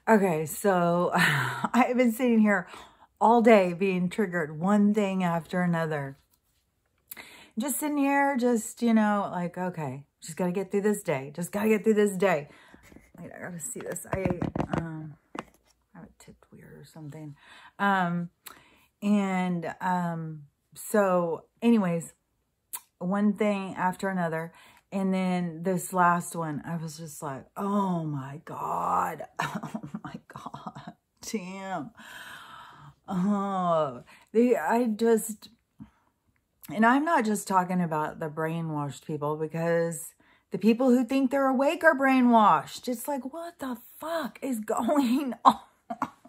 Okay, so I've been sitting here all day being triggered, one thing after another. Just sitting here, just, like, okay, just got to get through this day. Just got to get through this day. Wait, I got to see this. I have it tipped weird or something. So anyways, one thing after another. And then this last one, I was just like, oh my God. Oh my God. Damn. Oh, and I'm not just talking about the brainwashed people, because the people who think they're awake are brainwashed. It's like, what the fuck is going on?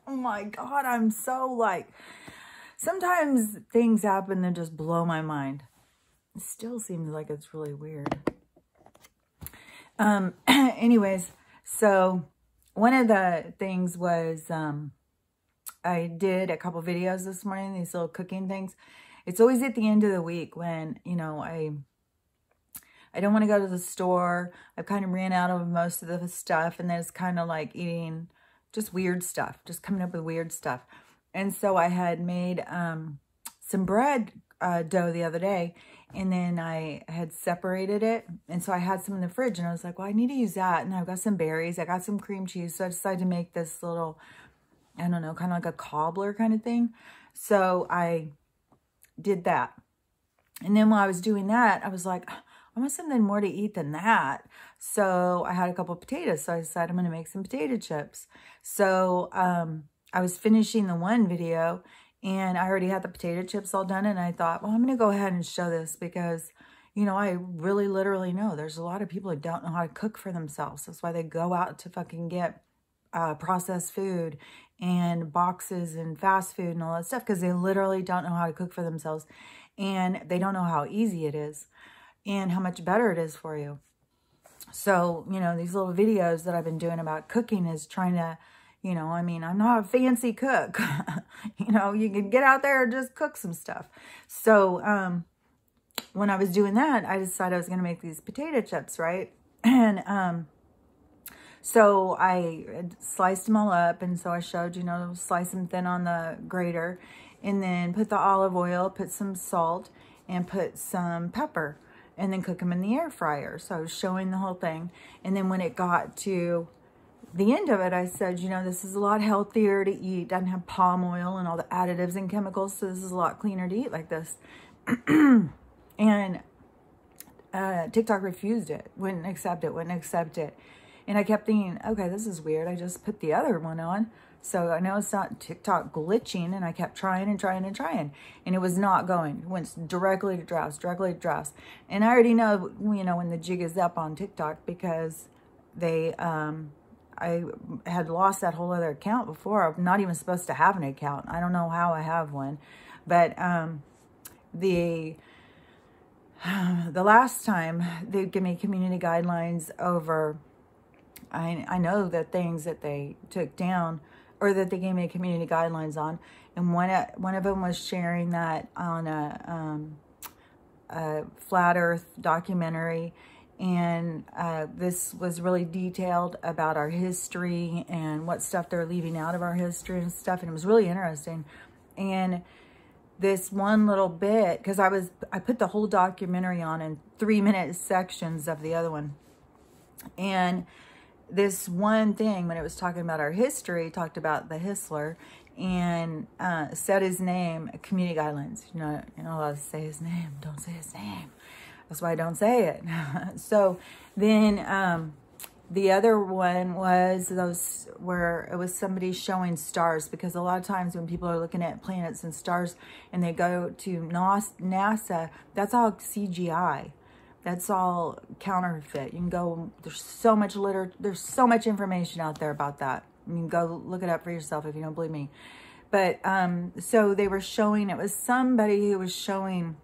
Oh my God. I'm so like, sometimes things happen that just blow my mind. It still seems like it's really weird. Anyways, so one of the things was, I did a couple videos this morning, these little cooking things. It's always at the end of the week when, I don't want to go to the store. I've kind of ran out of most of the stuff, and then it's kind of like eating just weird stuff, just coming up with weird stuff. And so I had made, some bread dough the other day, and then I had separated it. And so I had some in the fridge, and I was like, well, I need to use that. And I've got some berries. I got some cream cheese. So I decided to make this little, I don't know, kind of like a cobbler kind of thing. So I did that. And then while I was doing that, I was like, I want something more to eat than that. So I had a couple of potatoes. So I decided I'm going to make some potato chips. So I was finishing the one video, and I already had the potato chips all done. And I thought, well, I'm going to go ahead and show this because, I really literally know there's a lot of people who don't know how to cook for themselves. That's why they go out to fucking get processed food and boxes and fast food and all that stuff, because they literally don't know how to cook for themselves, and they don't know how easy it is and how much better it is for you. So, these little videos that I've been doing about cooking is trying to, I'm not a fancy cook. You can get out there and just cook some stuff. So, when I was doing that, I decided I was going to make these potato chips, right? And, so I sliced them all up, and so I showed, slice them thin on the grater, and then put the olive oil, put some salt, and put some pepper, and then cook them in the air fryer. So I was showing the whole thing. And then when it got to the end of it, I said, this is a lot healthier to eat. Doesn't have palm oil and all the additives and chemicals, so this is a lot cleaner to eat like this. And TikTok refused it, wouldn't accept it. And I kept thinking, okay, this is weird. I just put the other one on, so I know it's not TikTok glitching. And I kept trying and trying and trying, and it was not going. It went directly to drafts. And I already know, when the jig is up on TikTok, because they, I had lost that whole other account before. I'm not even supposed to have an account. I don't know how I have one, but the last time they give me community guidelines over, I know the things that they took down, or that they gave me community guidelines on, and one of them was sharing that on a flat Earth documentary, and this was really detailed about our history and what stuff they're leaving out of our history and stuff, and it was really interesting. And this one little bit, because I put the whole documentary on in 3-minute sections of the other one, and this one thing, when it was talking about our history, talked about the Histler, and said his name, community guidelines. You're not allowed to say his name. Don't say his name. That's why I don't say it. So then the other one was those where it was somebody showing stars, because a lot of times when people are looking at planets and stars and they go to NASA, that's all CGI. That's all counterfeit. You can go, there's so much there's so much information out there about that. You can go look it up for yourself if you don't believe me. But, so they were showing, it was somebody who was showing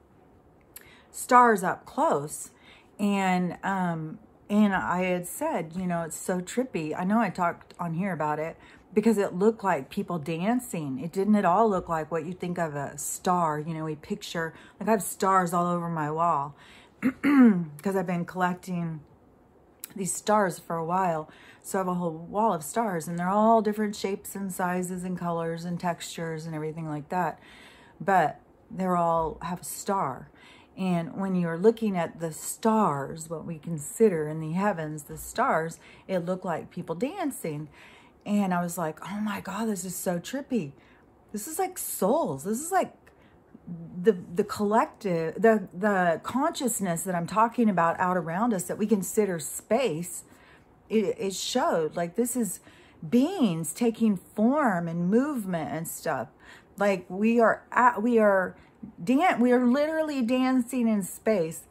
stars up close. And I had said, it's so trippy. I know I talked on here about it, because it looked like people dancing. It didn't at all look like what you think of a star. We picture, like I have stars all over my wall. Because I've been collecting these stars for a while. So I have a whole wall of stars, and they're all different shapes and sizes and colors and textures and everything like that. But they're all have a star. And when you're looking at the stars, what we consider in the heavens, the stars, it looked like people dancing. And I was like, oh my God, this is so trippy. This is like souls. This is like the collective, the consciousness that I'm talking about out around us that we consider space. It showed like this is beings taking form and movement and stuff. Like we are literally dancing in space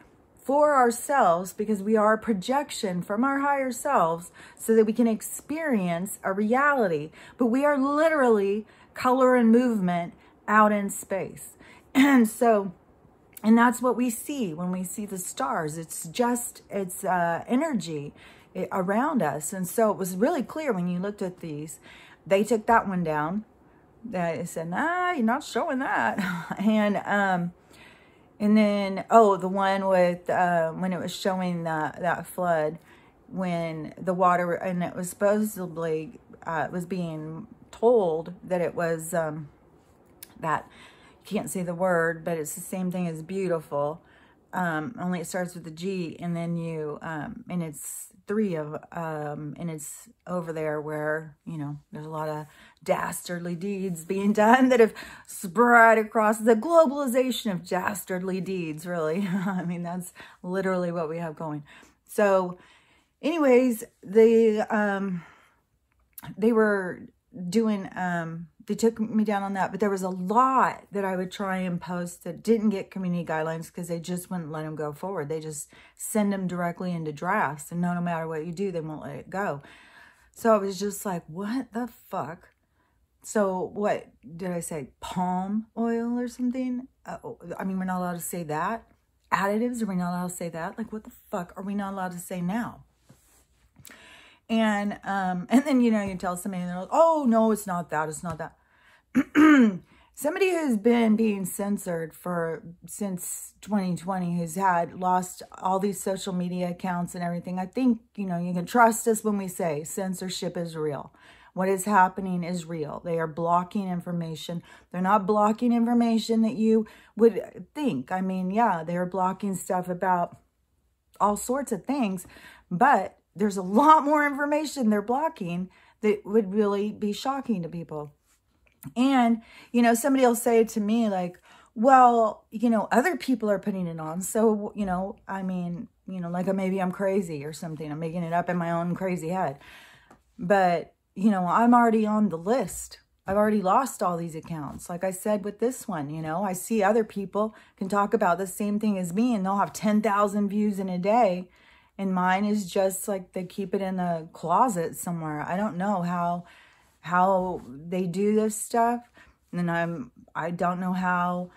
for ourselves, because we are a projection from our higher selves so that we can experience a reality. But we are literally color and movement out in space. And so, and that's what we see when we see the stars. It's energy around us. And so it was really clear when you looked at these. They took that one down. They said, nah, you're not showing that. And then, oh, the one with, when it was showing that flood, when the water, and it was supposedly, it was being told that it was, that, can't say the word, but it's the same thing as beautiful. Only it starts with a G, and then you, and it's three of, and it's over there where, you know, there's a lot of dastardly deeds being done that have spread across the globalization of dastardly deeds, really. I mean, that's literally what we have going. So anyways, they were doing, they took me down on that, but there was a lot that I would try and post that didn't get community guidelines because they just wouldn't let them go forward. They just send them directly into drafts, and no matter what you do, they won't let it go. So I was just like, what the fuck? So what did I say? Palm oil or something? I mean, we're not allowed to say that. Additives, are we not allowed to say that? Like, what the fuck are we not allowed to say now? And then, you know, you tell somebody and they're like, oh, no, it's not that. It's not that. Somebody who's been being censored since 2020, who's lost all these social media accounts and everything. I think, you know, you can trust us when we say censorship is real. What is happening is real. They are blocking information. They're not blocking information that you would think. I mean, yeah, they're blocking stuff about all sorts of things, but there's a lot more information they're blocking that would really be shocking to people. And, you know, somebody will say to me like, well, you know, other people are putting it on. So, you know, I mean, you know, like maybe I'm crazy or something. I'm making it up in my own crazy head. But, you know, I'm already on the list. I've already lost all these accounts. Like I said with this one, you know, I see other people can talk about the same thing as me and they'll have 10,000 views in a day. And mine is just like they keep it in a closet somewhere. I don't know how they do this stuff. And I don't know how,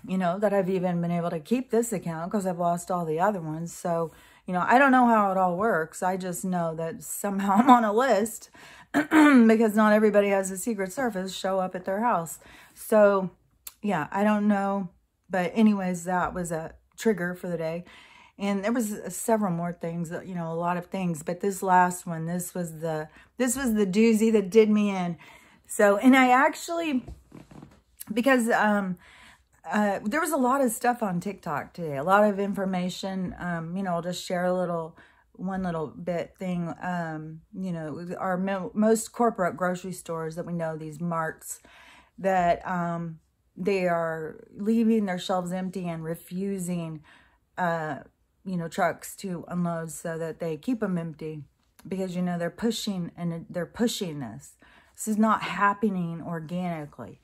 you know, that I've even been able to keep this account because I've lost all the other ones. So, you know, I don't know how it all works. I just know that somehow I'm on a list because not everybody has a Secret Service show up at their house. So, yeah, I don't know. But anyways, that was a trigger for the day. And there was several more things, you know, a lot of things, but this last one, this was the doozy that did me in. So, and I actually, because there was a lot of stuff on TikTok today, a lot of information, you know, I'll just share one little bit thing, you know, our most corporate grocery stores that we know, these marts, that they are leaving their shelves empty and refusing, you know, trucks to unload so that they keep them empty because, you know, they're pushing this. This is not happening organically.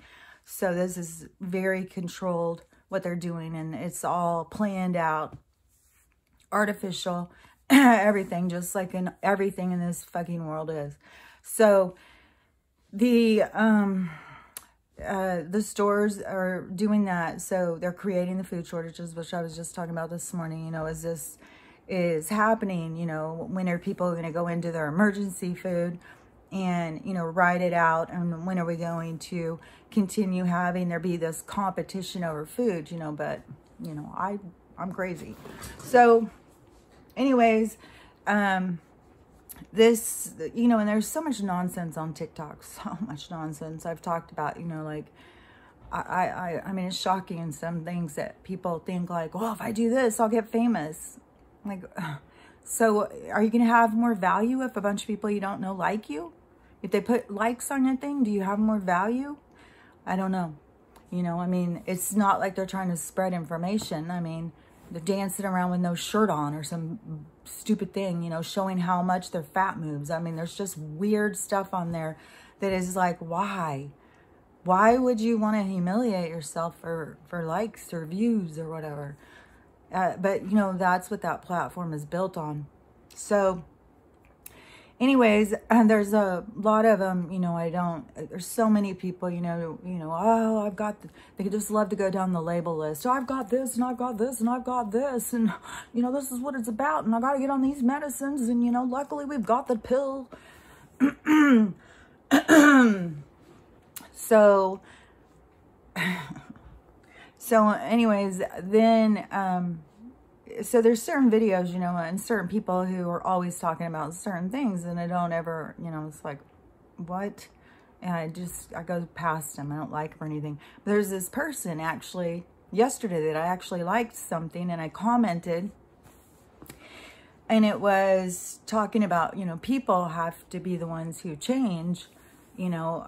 So this is very controlled, what they're doing, and it's all planned out, artificial, everything, just like in everything in this fucking world is. So the stores are doing that. So they're creating the food shortages, which I was just talking about this morning. You know, as this is happening, you know, when are people going to go into their emergency food and, you know, ride it out? And when are we going to continue having there be this competition over food, you know? But, you know, I'm crazy. So anyways, this, you know, and there's so much nonsense on TikTok, so much nonsense. I've talked about, you know, like, I mean, it's shocking in some things that people think like, well, if I do this, I'll get famous. Like, so are you going to have more value if a bunch of people you don't know like you? If they put likes on your thing, do you have more value? I don't know. You know, I mean, it's not like they're trying to spread information. I mean, they're dancing around with no shirt on or some stupid thing, you know, showing how much their fat moves. I mean, there's just weird stuff on there that is like, why? Why would you want to humiliate yourself for likes or views or whatever? But, you know, that's what that platform is built on. So, anyways, there's a lot of them, you know, there's so many people, you know, oh, they just love to go down the label list. Oh, I've got this and I've got this and I've got this. And, you know, this is what it's about. And I got to get on these medicines. And, you know, luckily we've got the pill. So anyways, then, so there's certain videos, you know, and certain people who are always talking about certain things, and I don't ever, you know, it's like, what? And I go past them. I don't like them or anything. But there's this person actually yesterday that I actually liked something, and I commented, and it was talking about, you know, people have to be the ones who change. You know,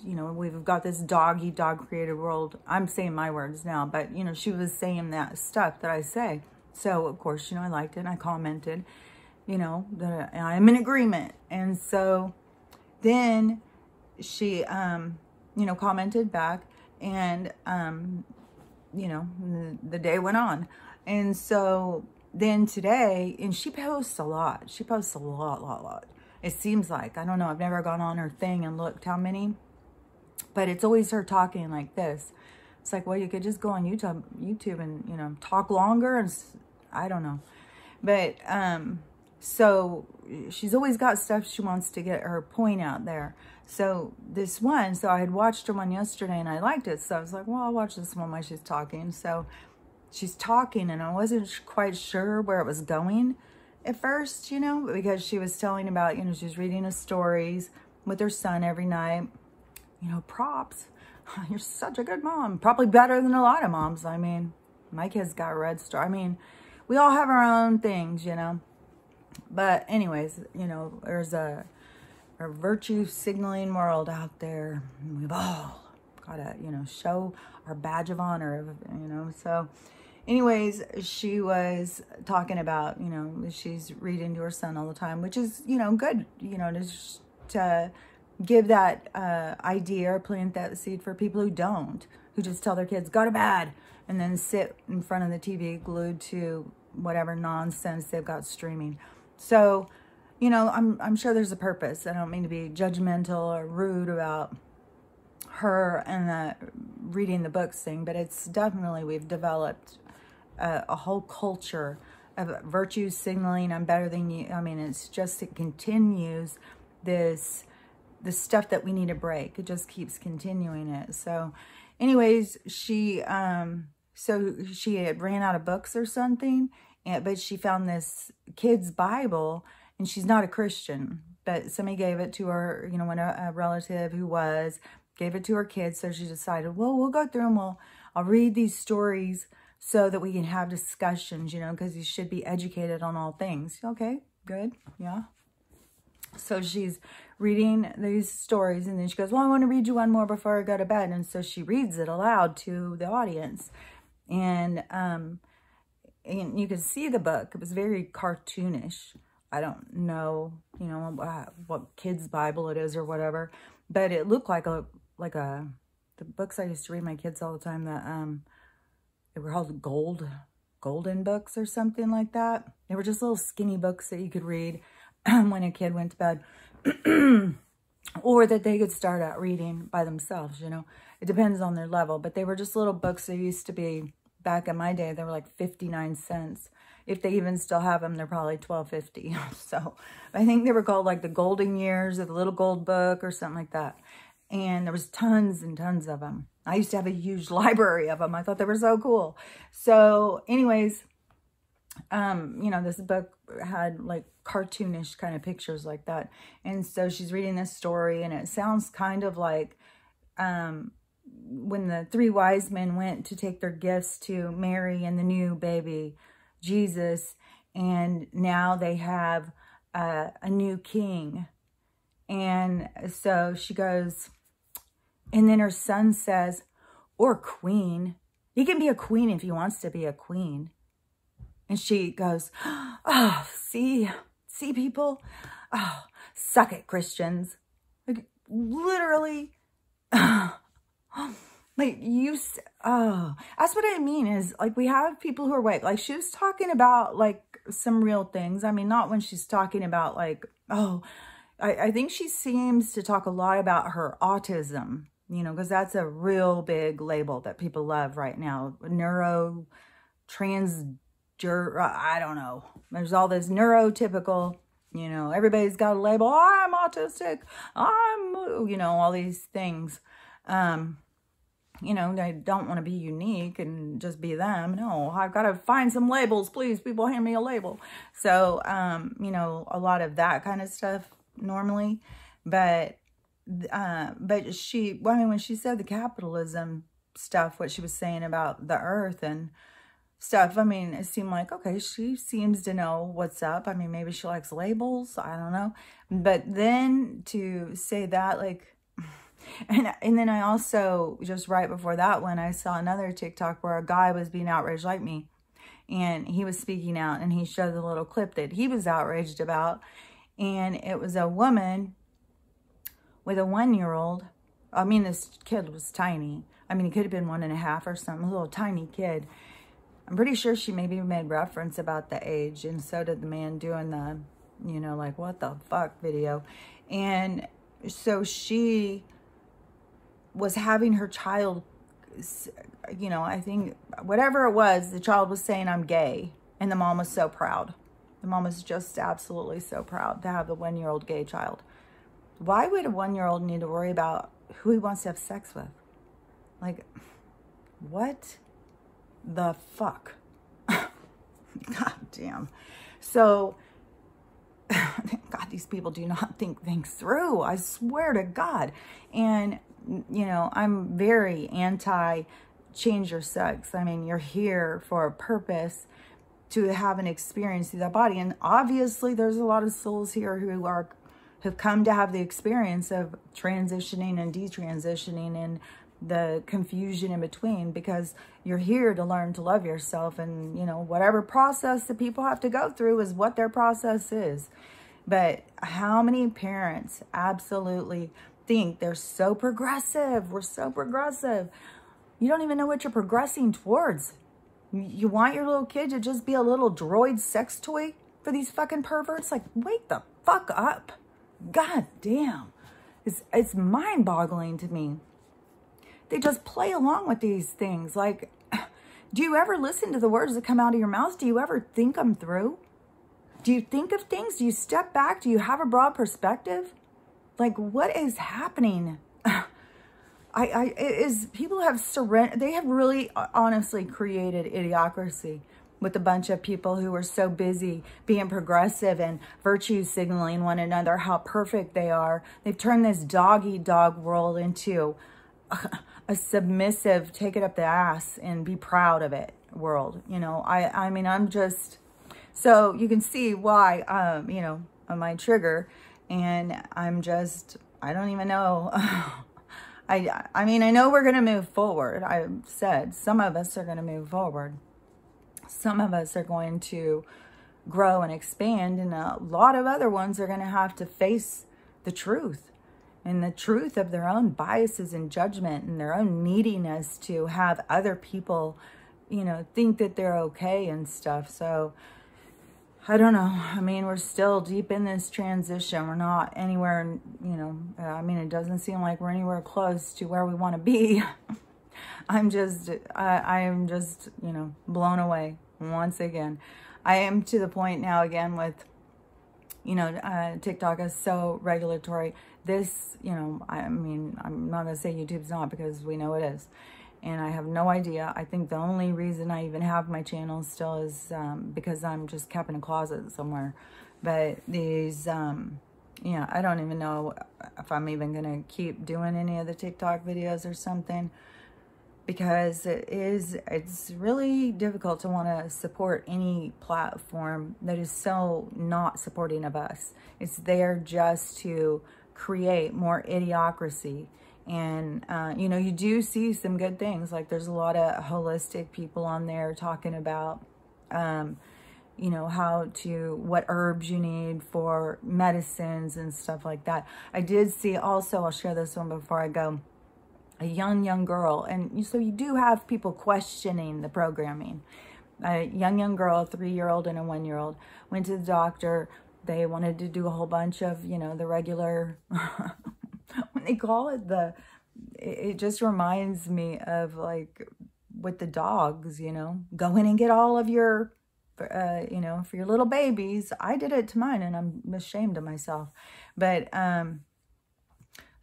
you know, we've got this dog created world. I'm saying my words now, but, you know, she was saying that stuff that I say. So, of course, you know, I liked it and I commented, you know, that I'm in agreement. And so then she, you know, commented back, and, you know, the day went on. And so then today, and she posts a lot. She posts a lot. It seems like, I don't know, I've never gone on her thing and looked how many, but it's always her talking like this. It's like, well, you could just go on YouTube and, you know, talk longer, and I don't know. But, so she's always got stuff she wants to get her point out there. So this one, so I had watched her one yesterday and I liked it. So I was like, well, I'll watch this one while she's talking. So she's talking, and I wasn't quite sure where it was going at first, you know, because she was telling about, you know, she's reading his stories with her son every night. You know, props. You're such a good mom. Probably better than a lot of moms. I mean, my kids got Red Star. I mean, we all have our own things, you know. But anyways, you know, there's a virtue signaling world out there. We've all got to, you know, show our badge of honor, you know. So anyways, she was talking about, you know, she's reading to her son all the time, which is, you know, good, you know, to give that idea or plant that seed for people who don't, who just tell their kids, go to bed, and then sit in front of the TV glued to whatever nonsense they've got streaming. So, you know, I'm sure there's a purpose. I don't mean to be judgmental or rude about her and the reading the books thing, but it's definitely, we've developed a whole culture of virtue signaling. I'm better than you. I mean, it's just, it continues the stuff that we need to break. It just keeps continuing it. So anyways, she had ran out of books or something, but she found this kid's Bible, and she's not a Christian, but somebody gave it to her, you know, when a relative who gave it to her kids. So she decided, well, we'll go through and I'll read these stories so that we can have discussions, you know, because you should be educated on all things. Okay, good, yeah. So she's reading these stories, and then she goes, well, I want to read you one more before I go to bed. And so she reads it aloud to the audience. And you can see the book. It was very cartoonish. I don't know, you know, what kid's Bible it is or whatever, but it looked like the books I used to read my kids all the time, that they were called golden books or something like that. They were just little skinny books that you could read when a kid went to bed, or that they could start out reading by themselves, you know. It depends on their level, but they were just little books. They used to be, back in my day, they were like 59 cents. If they even still have them, they're probably $12.50. So I think they were called like the Golden Years or the Little Gold Book or something like that. And there was tons and tons of them. I used to have a huge library of them. I thought they were so cool. So anyways, you know, this book had like cartoonish kind of pictures like that. And so she's reading this story, and it sounds kind of like when the three wise men went to take their gifts to Mary and the new baby, Jesus, and now they have a new king. And so she goes, and then her son says, or queen. He can be a queen if he wants to be a queen. And she goes, oh, see people? Oh, suck it, Christians. Like, literally, like, that's what I mean is, like, we have people who are awake. Like, she was talking about, like, some real things. I mean, not when she's talking about, like, I think she seems to talk a lot about her autism, you know, because that's a real big label that people love right now. I don't know. There's all this neurotypical, you know, everybody's got a label. Oh, I'm autistic. You know, all these things. You know, they don't want to be unique and just be them. No, I've got to find some labels. Please, people, hand me a label. So, you know, a lot of that kind of stuff normally. But she, well, I mean, when she said the capitalism stuff, what she was saying about the earth and stuff, I mean, it seemed like, okay, she seems to know what's up. I mean, maybe she likes labels. I don't know. But then to say that, like, and then I also, just right before that one, I saw another TikTok where a guy was being outraged like me. And he was speaking out, and he showed the little clip that he was outraged about. And it was a woman with a 1-year-old. I mean, this kid was tiny. I mean, he could have been 1.5 or something, a little tiny kid. I'm pretty sure she maybe made reference about the age, and so did the man doing the, you know, like, what the fuck video. And so she was having her child, you know, I think, whatever it was, the child was saying, I'm gay. And the mom was so proud. The mom was just absolutely so proud to have the 1-year-old gay child. Why would a 1-year-old need to worry about who he wants to have sex with? Like, what the fuck? God damn. So, God, these people do not think things through. I swear to God. And, you know, I'm very anti change your sex. I mean, you're here for a purpose, to have an experience through that body. And obviously there's a lot of souls here who have come to have the experience of transitioning and detransitioning and the confusion in between, because you're here to learn to love yourself. And, you know, whatever process that people have to go through is what their process is. But how many parents absolutely think they're so progressive? We're so progressive. You don't even know what you're progressing towards. You want your little kid to just be a little droid sex toy for these fucking perverts? Like, wake the fuck up. God damn. It's mind-boggling to me. They just play along with these things. Like, do you ever listen to the words that come out of your mouth? Do you ever think them through? Do you think of things? Do you step back? Do you have a broad perspective? Like, what is happening? People have surrendered. They have really honestly created idiocracy with a bunch of people who are so busy being progressive and virtue signaling one another how perfect they are. They've turned this dog-eat-dog world into a submissive, take it up the ass and be proud of it world. You know, I mean, I'm just, so you can see why, you know, my trigger, and I'm just, I don't even know. I mean, I know we're going to move forward. I've said some of us are going to move forward. Some of us are going to grow and expand, and a lot of other ones are going to have to face the truth, and the truth of their own biases and judgment and their own neediness to have other people, you know, think that they're okay and stuff. So I don't know. I mean, we're still deep in this transition. We're not anywhere, you know, I mean, it doesn't seem like we're anywhere close to where we want to be. I am just, you know, blown away once again. I am to the point now again with, you know, TikTok is so regulatory. This, you know, I mean, I'm not going to say YouTube's not, because we know it is. And I have no idea. I think the only reason I even have my channel still is because I'm just kept in a closet somewhere. But these, yeah, I don't even know if I'm even going to keep doing any of the TikTok videos or something. Because it's really difficult to want to support any platform that is so not supporting of us. It's there just to create more idiocracy. And, you know, you do see some good things. Like there's a lot of holistic people on there talking about, you know, what herbs you need for medicines and stuff like that. I did see also, I'll share this one before I go, a young girl. And so you do have people questioning the programming. A young girl, a 3-year-old and a 1-year-old, went to the doctor. They wanted to do a whole bunch of, you know, the regular... when they call it it just reminds me of like with the dogs, you know, go in and get all of your, you know, for your little babies. I did it to mine and I'm ashamed of myself. But,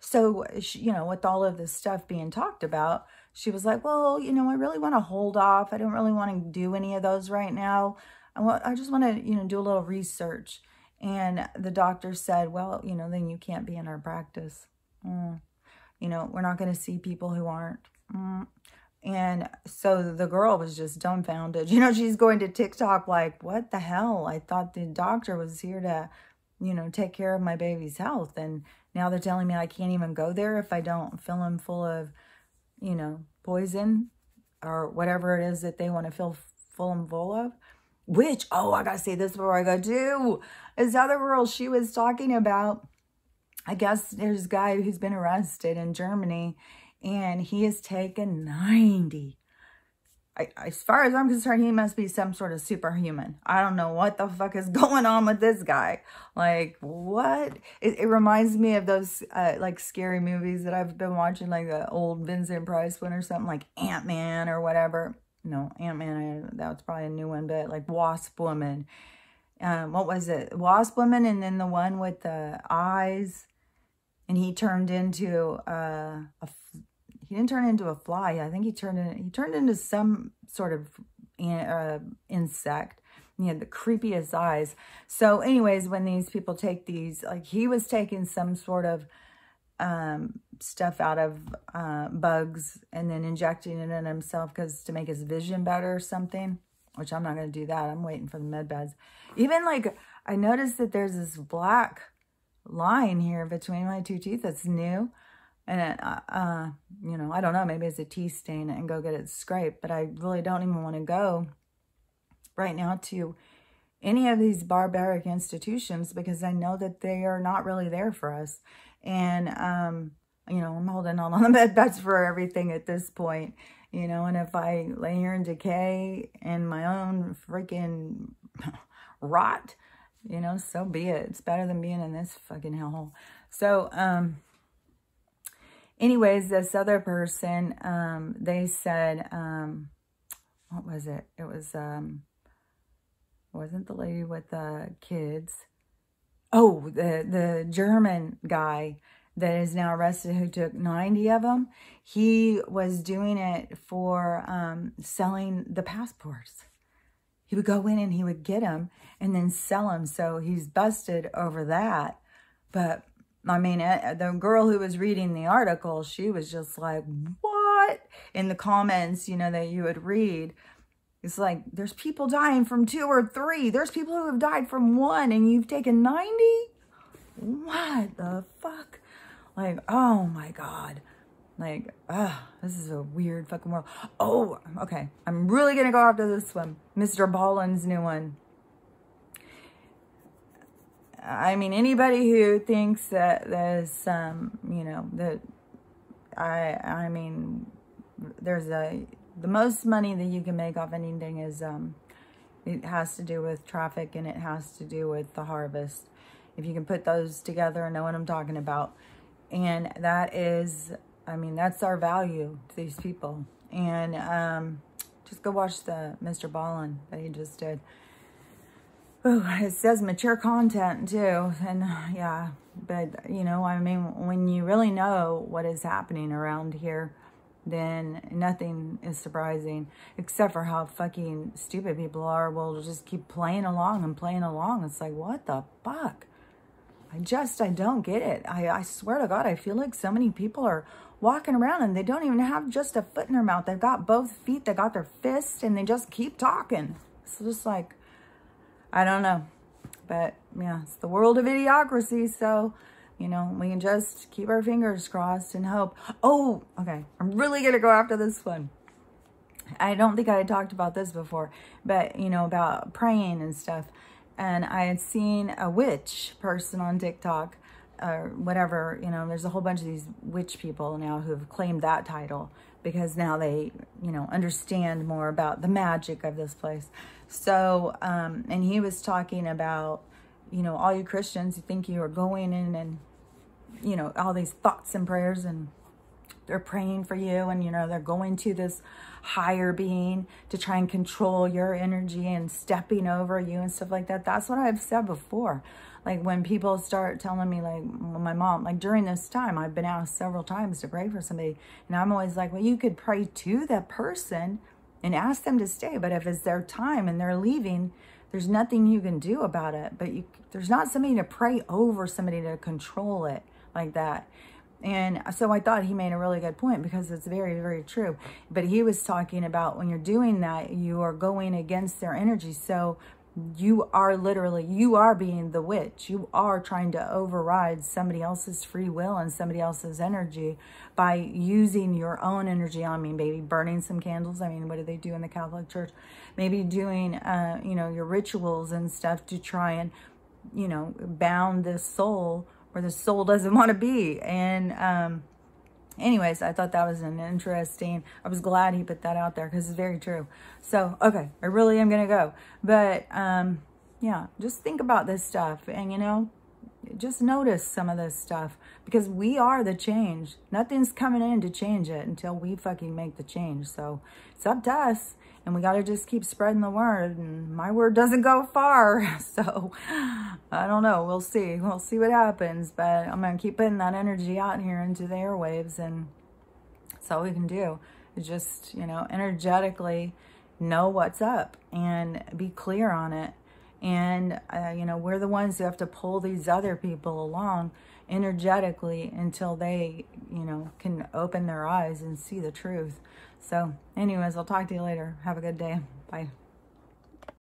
so, you know, with all of this stuff being talked about, she was like, well, you know, I really want to hold off. I don't really want to do any of those right now. I just want to, you know, do a little research. And the doctor said, well, you know, then you can't be in our practice. You know, we're not going to see people who aren't. And so the girl was just dumbfounded. You know, she's going to TikTok like, what the hell? I thought the doctor was here to, you know, take care of my baby's health. And now they're telling me I can't even go there if I don't fill him full of, you know, poison or whatever it is that they want to fill him full of. Which, oh, I got to say this before I go too. This other girl she was talking about, I guess there's a guy who's been arrested in Germany, and he has taken 90. As far as I'm concerned, he must be some sort of superhuman. I don't know what the fuck is going on with this guy. Like, what? It reminds me of those, like, scary movies that I've been watching, like the old Vincent Price one or something, like Ant-Man or whatever. No, Ant-Man, that was probably a new one, but like Wasp Woman. What was it? Wasp Woman, and then the one with the eyes. And he turned into he didn't turn into a fly. I think he turned into some sort of insect. He had the creepiest eyes. So anyways, when these people take these, like he was taking some sort of stuff out of bugs and then injecting it in himself to make his vision better or something, which I'm not going to do that. I'm waiting for the med beds. Even like I noticed that there's this black line here between my two teeth that's new, and it, you know, I don't know, maybe it's a tea stain and go get it scraped, but I really don't even want to go right now to any of these barbaric institutions because I know that they are not really there for us. And you know, I'm holding on the med beds for everything at this point, you know, and if I lay here in decay and my own freaking rot, you know, so be it. It's better than being in this fucking hellhole. So, anyways, this other person, they said, what was it? It was, wasn't the lady with the kids. Oh, the German guy that is now arrested who took 90 of them. He was doing it for selling the passports. He would go in and he would get them and then sell them. So he's busted over that. But, I mean, the girl who was reading the article, she was just like, what? In the comments, you know, that you would read. It's like, there's people dying from 2 or 3. There's people who have died from 1 and you've taken 90? What the fuck? Like, oh my God. Like, this is a weird fucking world. Oh, okay. I'm really going to go after this one. Mr. Ballen's new one. I mean, anybody who thinks that there's you know, that, I mean, there's the most money that you can make off anything is, it has to do with traffic and it has to do with the harvest. If you can put those together and know what I'm talking about. And that is... I mean, that's our value to these people. And just go watch the Mr. Ballen that he just did. Ooh, it says mature content too. And yeah, but you know, I mean, when you really know what is happening around here, then nothing is surprising, except for how fucking stupid people are. Will just keep playing along and playing along. It's like, what the fuck? I don't get it. I swear to God, I feel like so many people are walking around and they don't even have just a foot in their mouth. They've got both feet, they got their fists, and they just keep talking. It's just like, I don't know. But yeah, it's the world of idiocracy. So, you know, we can just keep our fingers crossed and hope. Oh, okay. I'm really going to go after this one. I don't think I had talked about this before, but, you know, about praying and stuff. And I had seen a witch person on TikTok or whatever. You know, there's a whole bunch of these witch people now who have claimed that title because now they, you know, understand more about the magic of this place. So, and he was talking about, you know, all you Christians who think you are going in and, you know, all these thoughts and prayers, and they're praying for you, and, you know, they're going to this higher being to try and control your energy and stepping over you and stuff like that. That's what I've said before. Like when people start telling me, like my mom, like during this time, I've been asked several times to pray for somebody, and I'm always like, well, you could pray to that person and ask them to stay, but if it's their time and they're leaving, there's nothing you can do about it. But there's not somebody to pray over somebody to control it like that. And so I thought he made a really good point, because it's very, very true. But he was talking about when you're doing that, you are going against their energy. So you are literally, you are being the witch. You are trying to override somebody else's free will and somebody else's energy by using your own energy. I mean, maybe burning some candles. I mean, what do they do in the Catholic Church? Maybe doing, you know, your rituals and stuff to try and, you know, bound this soul where the soul doesn't want to be. And anyways, I thought that was an interesting, I was glad he put that out there because it's very true. So, okay, I really am going to go. But, yeah, just think about this stuff and, you know, just notice some of this stuff, because we are the change. Nothing's coming in to change it until we fucking make the change. So it's up to us, and we got to just keep spreading the word, and my word doesn't go far. So I don't know. We'll see. We'll see what happens, but I'm going to keep putting that energy out here into the airwaves, and that's all we can do is just, you know, energetically know what's up and be clear on it. And, you know, we're the ones who have to pull these other people along energetically until they, you know, can open their eyes and see the truth. So anyways, I'll talk to you later. Have a good day. Bye.